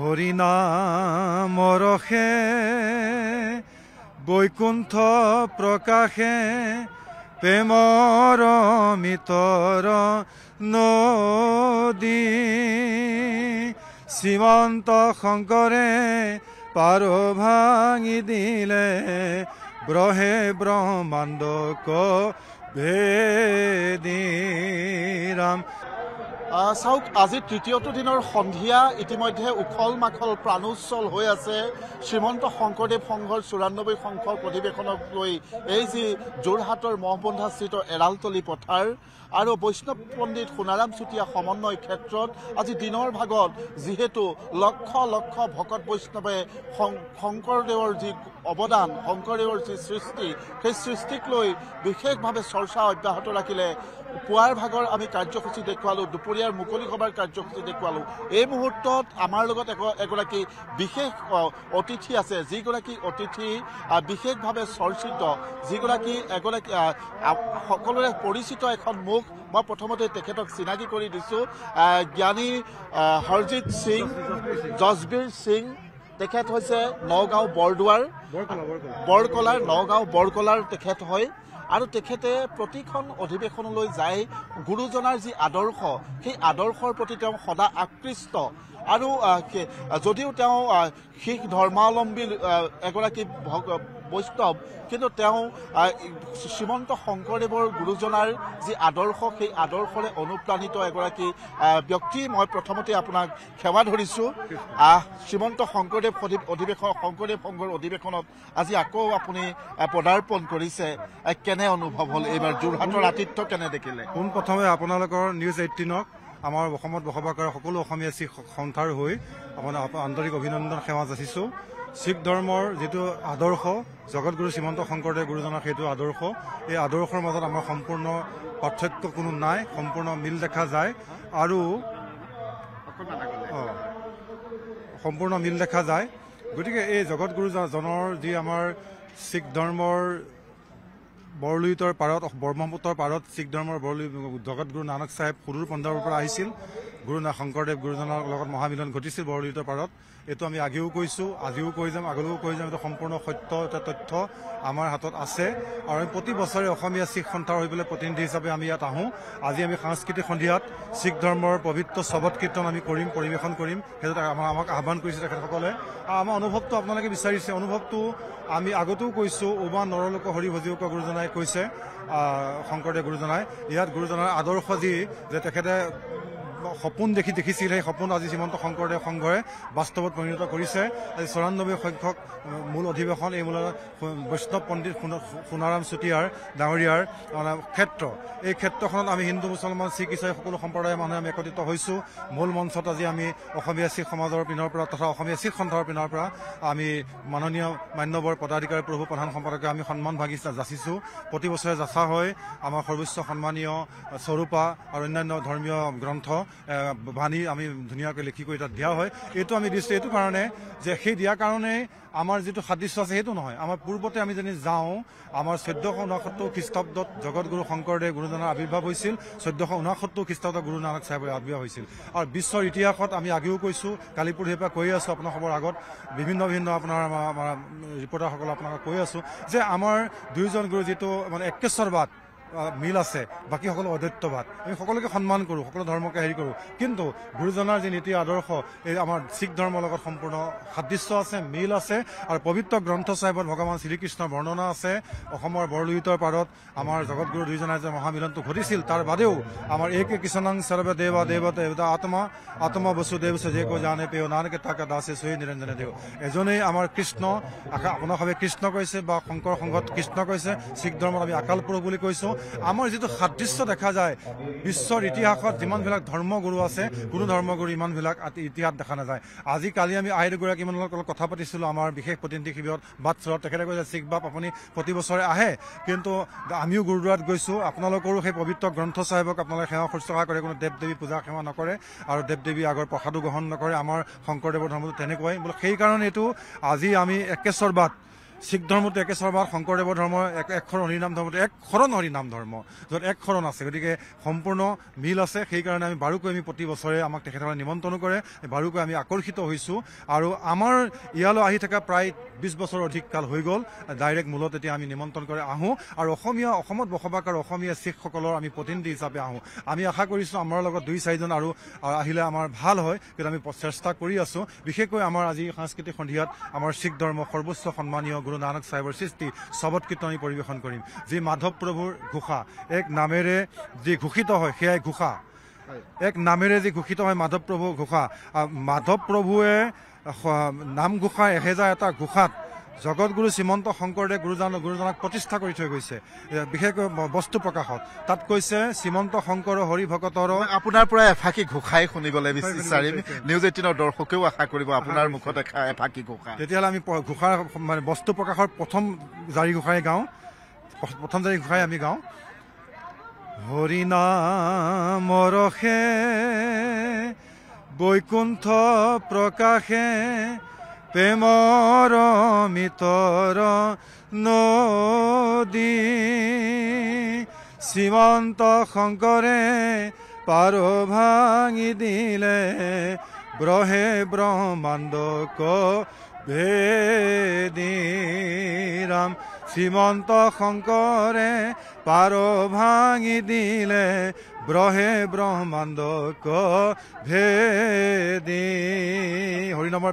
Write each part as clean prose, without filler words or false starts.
হৰিনাম ৰসে বৈকুণ্ঠ প্ৰকাশে প্ৰেমৰ মিতৰ নদী শ্ৰীমন্ত শংকৰে পাৰ ভাঙি দিলে ব্ৰহে ব্ৰহ্মাণ্ডক ভেদি ৰাম। চাওক, আজি তৃতীয়টো দিনৰ সন্ধিয়া ইতিমধ্যে উখল মাখল প্ৰাণোচ্ছল হৈ আছে শ্ৰীমন্ত শংকৰদেৱ সংঘৰ ৯৪ সংখ্যক অধিৱেশনক লৈ এই যি যোৰহাটৰ মহবন্ধাস্থিত এৰালতলী পথাৰ আৰু বৈষ্ণৱ পণ্ডিত সোণাৰাম চুতীয়া সমন্বয় ক্ষেত্ৰত আজি দিনৰ ভাগত যিহেতু লক্ষ লক্ষ ভকত বৈষ্ণৱে শংকৰদেৱৰ যি অৱদান, শংকৰদেৱৰ যি সৃষ্টি, সেই সৃষ্টিক লৈ বিশেষভাৱে চৰ্চা অব্যাহত ৰাখিলে। পুৱাৰ ভাগৰ আমি কাৰ্যসূচী দেখুৱালোঁ, দুপৰীয়াৰ মুকলি সভাৰ কাৰ্যসূচী দেখুৱালোঁ। এই মুহূৰ্তত আমাৰ লগত এগৰাকী বিশেষ অতিথি আছে, যিগৰাকী অতিথি বিশেষভাৱে চৰ্চিত, যিগৰাকী সকলোৰে পৰিচিত এখন মুখ। মই প্ৰথমতে তেখেতক চিনাকি কৰি দিছোঁ। জ্ঞানী হৰজিত সিং, জছবীৰ সিং, তেখেত হৈছে নগাঁও বৰকলাৰ নগাঁও বৰকলাৰ তেখেত হয় আৰু তেখেতে প্ৰতিখন অধিৱেশনলৈ যায় গুৰুজনাৰ যি আদৰ্শ, সেই আদৰ্শৰ প্ৰতি তেওঁ সদা আকৃষ্ট। আৰু যদিও তেওঁ শিখ ধৰ্মাৱলম্বী এগৰাকী বৈষ্ণৱ, কিন্তু তেওঁ শ্ৰীমন্ত শংকৰদেৱৰ গুৰুজনাৰ যি আদৰ্শ, সেই আদৰ্শৰে অনুপ্ৰাণিত এগৰাকী ব্যক্তি। মই প্ৰথমতে আপোনাক সেৱা ধৰিছোঁ। শ্ৰীমন্ত শংকৰদেৱ সংঘৰ অধিৱেশনত আজি আকৌ আপুনি পদাৰ্পণ কৰিছে, কেনে অনুভৱ হ'ল? এইবাৰ যোৰহাটৰ আতিথ্য কেনে দেখিলে? পোনপ্ৰথমে আপোনালোকৰ নিউজ 18ক আমাৰ অসমত বসবাস কৰা সকলো অসমীয়া শিখ সন্থাৰ হৈ আপোনাৰ আন্তৰিক অভিনন্দন সেৱা যাচিছোঁ। শিখ ধৰ্মৰ যিটো আদৰ্শ, জগতগুৰু শ্ৰীমন্ত শংকৰদেৱ গুৰুজনাৰ সেইটো আদৰ্শ, এই আদৰ্শৰ মাজত আমাৰ সম্পূৰ্ণ পাৰ্থক্য কোনো নাই, সম্পূৰ্ণ মিল দেখা যায় আৰু সম্পূৰ্ণ মিল দেখা যায়। গতিকে এই জগতগুৰুজনৰ যি আমাৰ শিখ ধৰ্মৰ বৰলুইতৰ পাৰত, ব্ৰহ্মপুত্ৰৰ পাৰত শিখ ধৰ্মৰ জগতগুৰু নানক চাহেব সুদূৰ পঞ্জাৱৰ পৰা আহিছিল। গুৰু শংকৰদেৱ গুৰুজনৰ লগত মহামিলন ঘটিছিল বৰলুইতৰ পাৰত। এইটো আমি আগেও কৈছোঁ, আজিও কৈ যাম, আগলৈও কৈ যাম। এইটো সম্পূৰ্ণ সত্য এটা তথ্য আমাৰ হাতত আছে আৰু আমি প্ৰতি বছৰে অসমীয়া শিখ সন্থাৰ হৈ পেলাই প্ৰতিনিধি হিচাপে আমি ইয়াত আহোঁ। আজি আমি সাংস্কৃতিক সন্ধিয়াত শিখ ধৰ্মৰ পবিত্ৰ শবদ কীৰ্তন আমি কৰিম, পৰিৱেশন কৰিম। সেইটো আমাক আহ্বান কৰিছে তেখেতসকলে। আমাৰ অনুভৱটো আপোনালোকে বিচাৰিছে, অনুভৱটো আমি আগতেও কৈছোঁ। উমা নৰলোক হৰি ভজিওক গুৰুজনাই কৈছে, শংকৰদেৱ গুৰুজনাই। ইয়াত গুৰুজনাৰ আদৰ্শ যে তেখেতে সপোন দেখিছিল, সেই সপোন আজি শ্ৰীমন্ত শংকৰদেৱ সংঘই বাস্তৱত পৰিণত কৰিছে। আজি ৯৪ সংখ্যক মূল অধিৱেশন, এই মূল বৈষ্ণৱ পণ্ডিত সোণাৰাম চুতীয়াৰ ডাঙৰীয়াৰ ক্ষেত্ৰ। এই ক্ষেত্ৰখনত আমি হিন্দু, মুছলমান, শিখ, ইছাই সকলো সম্প্ৰদায়ৰ মানুহে আমি একত্ৰিত হৈছোঁ। মূল মঞ্চত আজি আমি অসমীয়া শিখ সমাজৰ পিনৰ পৰা তথা অসমীয়া শিখ সন্থাৰ পিনৰ পৰা আমি মাননীয় মান্যবৰ পদাধিকাৰী প্ৰভু প্ৰধান সম্পাদকে আমি সন্মান যাচিছোঁ। প্ৰতি বছৰে যাচা হয় আমাৰ সৰ্বোচ্চ সন্মানীয় স্বৰূপা আৰু অন্যান্য ধৰ্মীয় গ্ৰন্থ বাণী আমি ধুনীয়াকৈ লিখি কৰি তাত দিয়া হয়। এইটো আমি দিছোঁ এইটো কাৰণে যে সেই দিয়াৰ কাৰণে আমাৰ যিটো সাদৃশ্য আছে সেইটো নহয়। আমাৰ পূৰ্বতে আমি যদি যাওঁ, আমাৰ ১৪৬৯ খ্ৰীষ্টাব্দত জগতগুৰু শংকৰদেৱ গুৰুজনাৰ আৱিৰ্ভাৱ হৈছিল, ১৪৬৯ খ্ৰীষ্টাব্দত গুৰু নানক চাহেবৰ আৱিৰ্ভাৱ হৈছিল। আৰু বিশ্বৰ ইতিহাসত আমি আগেও কৈছোঁ, কালি পৰহিৰ পৰা কৈ আছোঁ আপোনালোকৰ আগত, বিভিন্ন আপোনাৰ আমাৰ ৰিপৰ্টাৰসকলে আপোনালোকক কৈ আছোঁ যে আমাৰ দুয়োজন গুৰু যিটো মানে একেশ্বৰবাদ মিল আছে, বাকী সকলো অদ্বৈতবাদ। আমি সকলোকে সন্মান কৰোঁ, সকলো ধৰ্মকে হেৰি কৰোঁ, কিন্তু গুৰুজনাৰ যি নীতি আদৰ্শ এই আমাৰ শিখ ধৰ্মৰ লগত সম্পূৰ্ণ সাদৃশ্য আছে, মিল আছে। আৰু পবিত্ৰ গ্ৰন্থ চাহেবত ভগৱান শ্ৰীকৃষ্ণৰ বৰ্ণনা আছে। অসমৰ বৰলুইতৰ পাৰত আমাৰ জগতগুৰু দুয়োজনাই যে মহামিলনটো ঘটিছিল, তাৰ বাদেও আমাৰ একে কৃষ্ণং সৰ্ব দেৱা দেৱতা আত্মা বসুদেৱ যে কো জানে পেয় নানকে তাকে দাসে চৈ নিৰঞ্জনে দেৱ। এজনেই আমাৰ কৃষ্ণ, আপোনাৰভাৱে কৃষ্ণ কৈছে বা শংকৰ সংঘত কৃষ্ণ কৈছে, শিখ ধৰ্মত আমি আকাল পুৰুষ বুলি কৈছোঁ। আমাৰ যিটো সাদৃশ্য দেখা যায়, বিশ্বৰ ইতিহাসত যিমানবিলাক ধৰ্মগুৰু আছে, কোনো ধৰ্মগুৰু ইমানবিলাক ইতিহাস দেখা নাযায়। আজি কালি আমি আইদেউগৰাকীমানৰ লগত কথা পাতিছিলোঁ আমাৰ বিশেষ প্ৰতিনিধি শিবিৰত বাটচৰত। তেখেতে কৈছে শিখ বাপ আপুনি প্ৰতি বছৰে আহে, কিন্তু আমিও গুৰুদ্বাৰত গৈছোঁ, আপোনালোকৰো সেই পবিত্ৰ গ্ৰন্থ চাহেবক আপোনালোকে সেৱা শুশ্ৰূষা কৰে, কোনো দেৱ দেৱী পূজা সেৱা নকৰে আৰু দেৱ দেৱী আগৰ প্ৰসাদো গ্ৰহণ নকৰে। আমাৰ শংকৰদেৱৰ ধৰ্মটো তেনেকুৱাই বোলো। সেইকাৰণে এইটো আজি আমি একেশ্বৰবাদ শিখ ধৰ্মটো একেশ্বৰবাদ, শংকৰদেৱৰ ধৰ্ম একশৰণ হৰিনাম ধৰ্মটো একশৰণ হৰিনাম ধৰ্ম, য'ত একশৰণ আছে, গতিকে সম্পূৰ্ণ মিল আছে। সেইকাৰণে আমি বাৰুকৈ আমি প্ৰতি বছৰে আমাক তেখেতসকলে নিমন্ত্ৰণ কৰে, বাৰুকৈ আমি আকৰ্ষিত হৈছোঁ। আৰু আমাৰ ইয়ালৈ আহি থকা প্ৰায় 20 বছৰ অধিক কাল হৈ গ'ল। ডাইৰেক্ট মূলত এতিয়া আমি নিমন্ত্ৰণ কৰি আহোঁ আৰু অসমত বসবাস কৰা অসমীয়া শিখসকলৰ আমি প্ৰতিনিধি হিচাপে আহোঁ। আমি আশা কৰিছোঁ আমাৰ লগত 2-4জন আৰু আহিলে আমাৰ ভাল হয়, কিন্তু আমি চেষ্টা কৰি আছোঁ। বিশেষকৈ আমাৰ আজি সাংস্কৃতিক সন্ধিয়াত আমাৰ শিখ ধৰ্ম সৰ্বোচ্চ সন্মানীয় গুৰু নানক চাহেবৰ সৃষ্টি চবত কীৰ্তন আমি পৰিৱেশন কৰিম, যি মাধৱ প্ৰভুৰ ঘোষা, এক নামেৰে যি ঘোষিত হয় সেয়াই ঘোষা, এক নামেৰে যি ঘোষিত হয় মাধৱ প্ৰভুৰ ঘোষা। মাধৱ প্ৰভুৱে নামঘোষা 1001টা ঘোষাত জগতগুৰু শ্ৰীমন্ত শংকৰদেৱ গুৰুজনাক প্ৰতিষ্ঠা কৰি থৈ গৈছে, বিশেষকৈ বস্তু প্ৰকাশত। তাত কৈছে শ্ৰীমন্ত শংকৰ হৰি ভকতৰ। আপোনাৰ পৰা এফাকি ঘোষাই শুনিবলৈ বিচাৰিম, নিউজ 18ৰ দৰ্শকেও আশা কৰিব আপোনাৰ মুখত এফাকি ঘোষা। তেতিয়াহ'লে আমি ঘোষাৰ মানে বস্তু প্ৰকাশৰ প্ৰথম জাৰি ঘোষাই গাওঁ, প্ৰথম জাৰি ঘোষাই আমি গাওঁ। হৰিনামৰসে বৈকুণ্ঠ প্ৰকাশে প্ৰেমৰ মিতৰ নদী, শ্ৰীমন্ত শংকৰে পাৰ ভাঙি দিলে ব্ৰহে ব্ৰহ্মাণ্ডক ভেদী। ৰাম শ্ৰীমন্ত শংকৰে পাৰ ভাঙি দিলে ব্ৰহে ব্ৰহ্মাণ্ডক ভেদী। হৰিনামৰ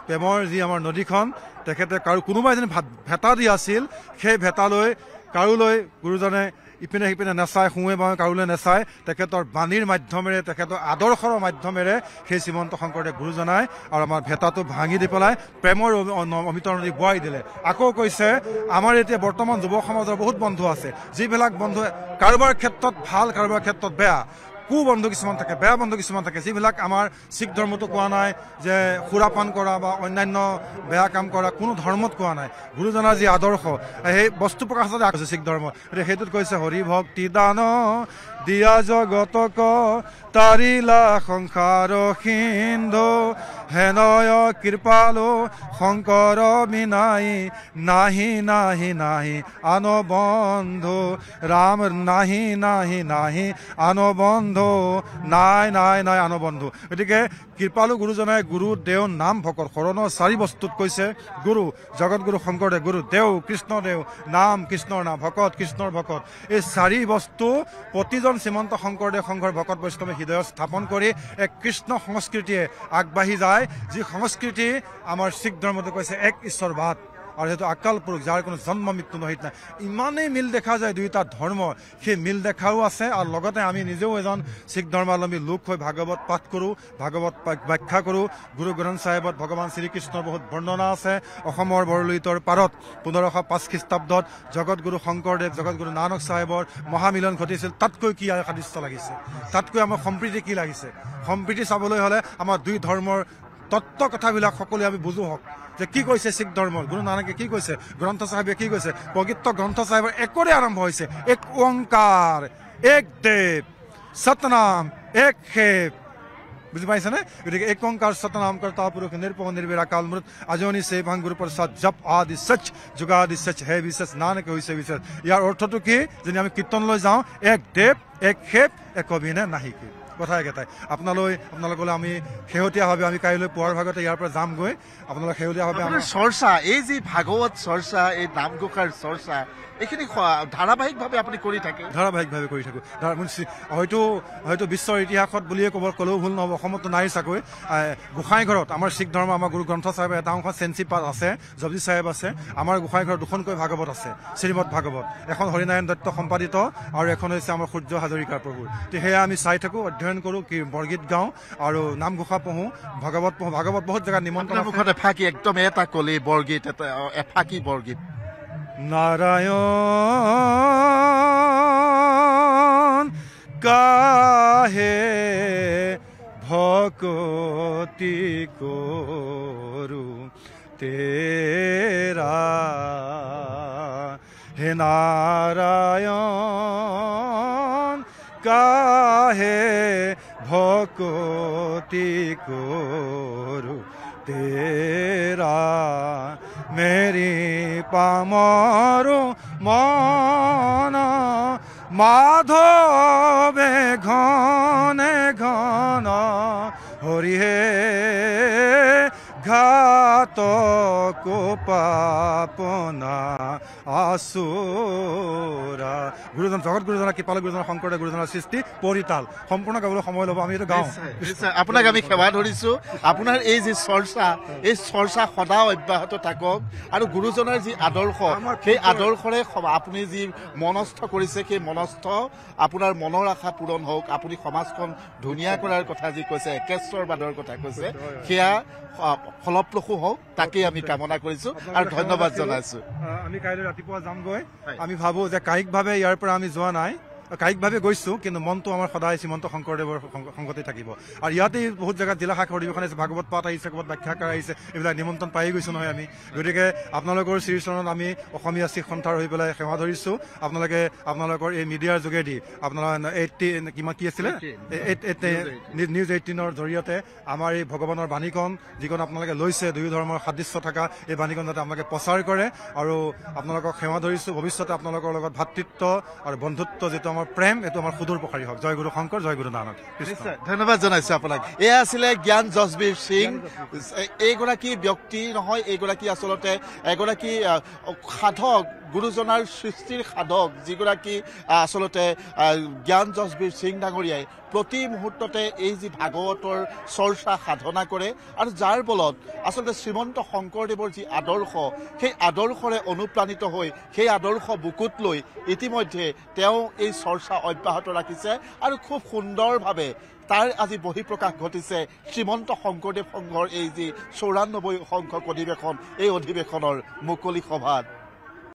প্ৰেমৰ যি আমাৰ নদীখন, তেখেতে কোনোবা এজনী ভেটা দি আছিল, সেই ভেটালৈ কাৰোলৈ গুৰুজনে ইপিনে সিপিনে নেচায়, সোঁৱে বাৱে কাৰোলৈ নেচায়, তেখেতৰ বাণীৰ মাধ্যমেৰে, তেখেতৰ আদৰ্শৰ মাধ্যমেৰে সেই শ্ৰীমন্ত শংকৰদেৱ গুৰুজনাই আৰু আমাৰ ভেটাটো ভাঙি দি পেলাই প্ৰেমৰ অমিত নদী বোৱাই দিলে। আকৌ কৈছে আমাৰ এতিয়া বৰ্তমান যুৱ সমাজৰ বহুত বন্ধু আছে, যিবিলাক বন্ধু কাৰোবাৰ ক্ষেত্ৰত ভাল, কাৰোবাৰ ক্ষেত্ৰত বেয়া, বন্ধু কিছুমান থাকে, বেয়া বন্ধু কিছুমান থাকে, যিবিলাক আমাৰ শিখ ধৰ্মতো কোৱা নাই যে সুৰাপান কৰা বা অন্যান্য বেয়া কাম কৰা, কোনো ধৰ্মত কোৱা নাই। গুৰুজনাৰ যি আদৰ্শ সেই বস্তু প্ৰকাশতে আছে শিখ ধৰ্ম, গতিকে সেইটোত কৈছে হৰি ভক্তি দান দিয়া জগতক তাৰিলা সংসাৰ সিন্ধু, হেনয় কৃপালো শংকৰ বিনাই নাহি নাহি নাহি আন বন্ধু, ৰাম নাহি নাহি নাহি আন বন্ধু, নাই নাই নাই আন বন্ধু। গতিকে কৃপালু গুৰুজনাই গুৰু দেও নাম ভকত শৰণৰ 4 বস্তুত কৈছে, গুৰু জগতগুৰু শংকৰদেৱ, গুৰু দেও কৃষ্ণদেৱ, নাম কৃষ্ণৰ নাম, ভকত কৃষ্ণৰ ভকত। এই 4 বস্তু প্ৰতিজন শ্ৰীমন্ত শংকৰদেৱ সংঘৰ ভকত বৈষ্ণৱে হৃদয়ত স্থাপন কৰি এক কৃষ্ণ সংস্কৃতিয়ে আগবাঢ়ি যায়, যি সংস্কৃতি আমাৰ শিখ ধৰ্মতে কৈছে এক ঈশ্বৰবাদ, আৰু সেইটো আকাল পুৰুষ, যাৰ কোনো জন্ম মৃত্যু নহয় নাই। ইমানেই মিল দেখা যায় দুয়োটা ধৰ্ম, সেই মিল দেখাও আছে। আৰু লগতে আমি নিজেও এজন শিখ ধৰ্মাৱলম্বী লোক হৈ ভাগৱত পাঠ কৰোঁ, ভাগৱত ব্যাখ্যা কৰোঁ। গুৰু গ্ৰন্থ চাহেবত ভগৱান শ্ৰীকৃষ্ণৰ বহুত বৰ্ণনা আছে। অসমৰ বৰলুইতৰ পাৰত 1505 খ্ৰীষ্টাব্দত জগতগুৰু শংকৰদেৱ, জগতগুৰু নানক চাহেবৰ মহামিলন ঘটিছিল। তাতকৈ কি সাদৃশ্য লাগিছে, তাতকৈ আমাৰ সম্প্ৰীতি কি লাগিছে? সম্প্ৰীতি চাবলৈ হ'লে আমাৰ দুই ধৰ্মৰ তত্ত্ব কথাবিলাক সকলোৱে আমি বুজো হওক, যে কি কৈছে শিখ ধৰ্মৰ, গুৰু নানকে কি কৈছে, গ্ৰন্থ চাহেবে কি কৈছে। পবিত্ৰ গ্ৰন্থ চাহেবৰ একৰে আৰম্ভ হৈছে, এক ওংকাৰ, এক দেৱ, সতনাম, এক খেপ, বুজি পাইছেনে? গতিকে এক ওংকাৰ সতনাম কৰ্তা পুৰুষ নিৰপহ নিৰ্বিৰাকাল মৃত আজনি সে ভাং গুৰু প্ৰসাদ জপ আদি সচ যুগাদি সচ হে বিশেষ নানক হৈছে বিশেষ। ইয়াৰ অৰ্থটো কি? যদি আমি কীৰ্তনলৈ যাওঁ, এক দেৱ, এক খেপ, এক অভিনে নাহি কি, কথা একেটাই। আপোনালোকলৈ আমি শেহতীয়াভাৱে আমি কাইলৈ পুৱাৰ ভাগতে ইয়াৰ পৰা যামগৈ। আপোনালোক শেহতীয়াভাৱে আমাৰ চৰ্চা, এই যি ভাগৱত চৰ্চা, এই নামঘোষাৰ চৰ্চা, এইখিনি ধাৰাবাহিকভাৱে আপুনি কৰি থাকে? ধাৰাবাহিকভাৱে কৰি থাকোঁ। হয়তো বিশ্বৰ ইতিহাসত বুলিয়ে ক'লেও ভুল নহ'ব, অসমতো নাই চাগৈ। গোসাঁই ঘৰত আমাৰ শিখ ধৰ্ম, আমাৰ গুৰু গ্ৰন্থ চাহেবৰ এটা অংশ চেঞ্চি পাঠ আছে, জপজি চাহেব আছে। আমাৰ গোসাঁই ঘৰত 2খনকৈ ভাগৱত আছে, শ্ৰীমদ ভাগৱত, এখন হৰিনাৰায়ণ দত্ত সম্পাদিত আৰু এখন হৈছে আমাৰ সূৰ্য হাজৰিকাৰ প্ৰভুৰ। সেয়া আমি চাই থাকোঁ, অধ্যয়ন কৰোঁ, বৰগীত গাওঁ আৰু নামঘোষা পঢ়োঁ, ভাগৱত পঢ়োঁ। ভাগৱত বহুত জেগাত নিমন্ত্ৰণ মুখত এফাকি একদম এটা কলি বৰগীত, এফাকি বৰগীত। নাৰায়ণ কাহে ভকতি কৰো তেৰা, হে নাৰায়ণ কাহে ভকতি কৰো তেৰা, মেৰি পামৰো মন মাধৱে ঘনে ঘন হৰিহে ঘাতক পাপনা আসুৰা। গুৰুজন জগত গুৰুজনা কৃপাল গুৰুজনা শংকৰদেৱ গুৰুজনাৰ সৃষ্টি পৰিতাল সম্পূৰ্ণ গাবলৈ সময় ল'ব, আমি এইটো গাওঁ। আপোনাক আমি সেৱা ধৰিছো। আপোনাৰ এই যি চৰ্চা, এই চৰ্চা সদা অব্যাহত থাকক আৰু গুৰুজনাৰ যি আদৰ্শ, সেই আদৰ্শৰে আপুনি যি মনস্থ কৰিছে, সেই মনস্থ আপোনাৰ মনৰ আশা পূৰণ হওক। আপুনি সমাজখন ধুনীয়া কৰাৰ কথা যি কৈছে, একেশ্বৰবাদৰ কথা কৈছে, সেয়া ফলপ্ৰসূ হওক, তাকেই আমি কামনা কৰিছো আৰু ধন্যবাদ জনাইছো। আমি কাইলৈ ৰাতিপুৱা যামগৈ। আমি ভাবো যে কায়িকভাৱে ইয়াৰ পৰা আমি যোৱা নাই, কায়িকভাৱে গৈছো, কিন্তু মনটো আমাৰ সদায় শ্ৰীমন্ত শংকৰদেৱৰ সংগতে থাকিব। আৰু ইয়াতেই বহুত জেগাত জিলা শাখা অধিৱেশন আছে, ভাগৱত পাঠ আহিছে, ক'ৰবাত ব্যাখ্যাকাৰ আহিছে, এইবিলাক নিমন্ত্ৰণ পাই গৈছো নহয় আমি। গতিকে আপোনালোকৰ শ্ৰীচৰণত আমি অসমীয়া শিখ সন্থাৰ হৈ পেলাই সেৱা ধৰিছো। আপোনালোকৰ এই মিডিয়াৰ যোগেদি আপোনালোকৰ কি আছিলে নিউজ 18ৰ জৰিয়তে আমাৰ এই ভগৱানৰ বাণীকণ, যিকণ আপোনালোকে লৈছে দুয়ো ধৰ্মৰ সাদৃশ্য থকা, এই বাণীকণ যাতে আপোনালোকে প্ৰচাৰ কৰে। আৰু আপোনালোকক সেৱা ধৰিছো, ভৱিষ্যতে আপোনালোকৰ লগত ভাতৃত্ব আৰু বন্ধুত্ব যিটো আমাৰ প্ৰেম, এইটো আমাৰ সুদূৰ প্ৰসাৰী হওক। জয় গুৰু শংকৰ, জয় গুৰু নানক। ধন্যবাদ জনাইছো আপোনাক। এয়া আছিলে জ্ঞান জছবীৰ সিং। এইগৰাকী ব্যক্তি নহয়, এইগৰাকী আচলতে এগৰাকী সাধক, গুৰুজনাৰ সৃষ্টিৰ সাধক, যিগৰাকী আচলতে জ্ঞান জছবীৰ সিং ডাঙৰীয়াই প্ৰতি মুহূৰ্ততে এই যি ভাগৱতৰ চৰ্চা সাধনা কৰে আৰু যাৰ বলত আচলতে শ্ৰীমন্ত শংকৰদেৱৰ যি আদৰ্শ, সেই আদৰ্শৰে অনুপ্ৰাণিত হৈ সেই আদৰ্শ বুকুত লৈ ইতিমধ্যে তেওঁ এই চৰ্চা অব্যাহত ৰাখিছে আৰু খুব সুন্দৰভাৱে তাৰ আজি বহিঃপ্ৰকাশ ঘটিছে শ্ৰীমন্ত শংকৰদেৱ সংঘৰ এই যি ৯৪ সংখ্যক অধিৱেশন, এই অধিৱেশনৰ মুকলি সভাত।